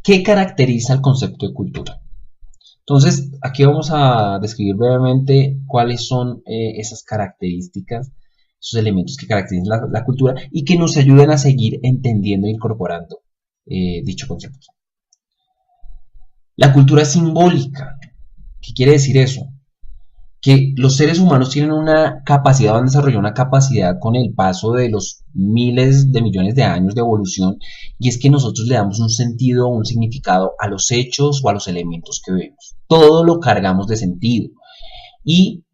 ¿Qué caracteriza el concepto de cultura? Entonces, aquí vamos a describir brevemente cuáles son esas características, esos elementos que caracterizan la cultura y que nos ayudan a seguir entendiendo e incorporando dicho concepto. La cultura es simbólica. ¿Qué quiere decir eso? Que los seres humanos tienen una capacidad, han desarrollado una capacidad con el paso de los miles de millones de años de evolución, y es que nosotros le damos un sentido o un significado a los hechos o a los elementos que vemos. Todo lo cargamos de sentido. Y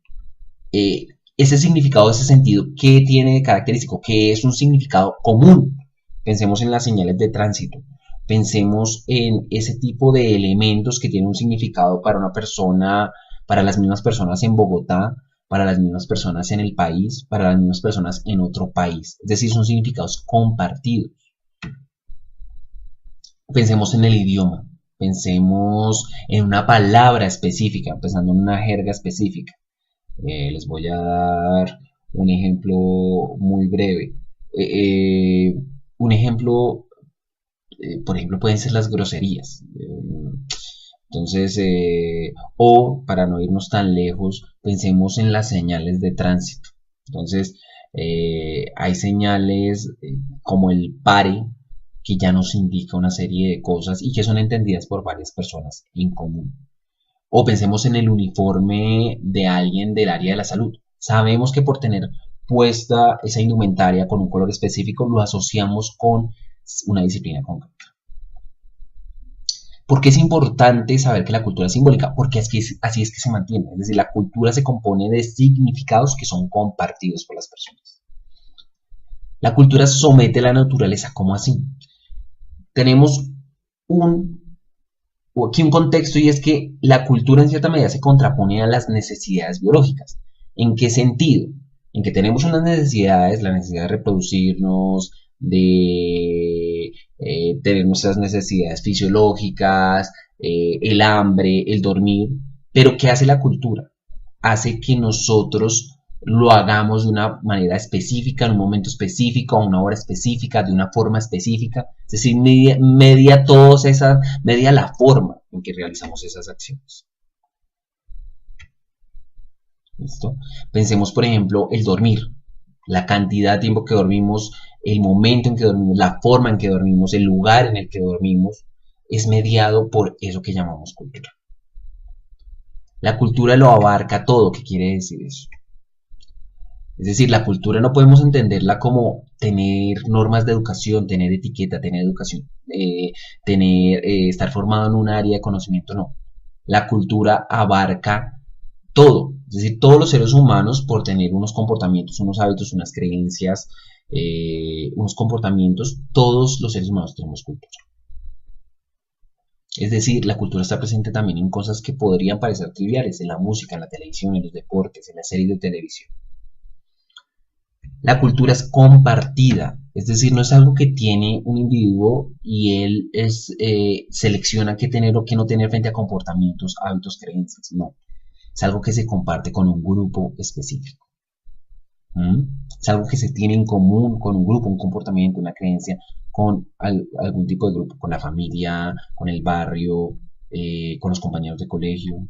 ese significado, ese sentido, ¿qué tiene de característico? Que es un significado común. Pensemos en las señales de tránsito. Pensemos en ese tipo de elementos que tienen un significado para una persona, para las mismas personas en Bogotá, para las mismas personas en el país, para las mismas personas en otro país. Es decir, son significados compartidos. Pensemos en el idioma. Pensemos en una palabra específica, pensando en una jerga específica. Les voy a dar un ejemplo muy breve. Eh, eh, un ejemplo, por ejemplo, pueden ser las groserías. Entonces, o para no irnos tan lejos, pensemos en las señales de tránsito. Entonces, hay señales como el pare, que ya nos indica una serie de cosas y que son entendidas por varias personas en común. O pensemos en el uniforme de alguien del área de la salud. Sabemos que por tener puesta esa indumentaria con un color específico lo asociamos con una disciplina concreta. ¿Por qué es importante saber que la cultura es simbólica? Porque así es que se mantiene. Es decir, la cultura se compone de significados que son compartidos por las personas. La cultura somete a la naturaleza. ¿Cómo así? Tenemos un aquí un contexto, y es que la cultura en cierta medida se contrapone a las necesidades biológicas. ¿En qué sentido? En que tenemos unas necesidades, la necesidad de reproducirnos, de tener nuestras necesidades fisiológicas, el hambre, el dormir, pero ¿qué hace la cultura? Hace que nosotros lo hagamos de una manera específica, en un momento específico, a una hora específica, de una forma específica. Es decir, media la forma en que realizamos esas acciones. ¿Listo? Pensemos, por ejemplo, el dormir, la cantidad de tiempo que dormimos, el momento en que dormimos, la forma en que dormimos, el lugar en el que dormimos, es mediado por eso que llamamos cultura. La cultura lo abarca todo. ¿Qué quiere decir eso? Es decir, la cultura no podemos entenderla como tener normas de educación, tener etiqueta, tener educación, estar formado en un área de conocimiento, no. La cultura abarca todo, es decir, todos los seres humanos por tener unos comportamientos, unos hábitos, unas creencias, unos comportamientos, todos los seres humanos tenemos cultura. Es decir, la cultura está presente también en cosas que podrían parecer triviales, en la música, en la televisión, en los deportes, en las series de televisión. La cultura es compartida, es decir, no es algo que tiene un individuo y él selecciona qué tener o qué no tener frente a comportamientos, hábitos, creencias, no. Es algo que se comparte con un grupo específico. Es algo que se tiene en común con un grupo, un comportamiento, una creencia, con algún tipo de grupo, con la familia, con el barrio, con los compañeros de colegio.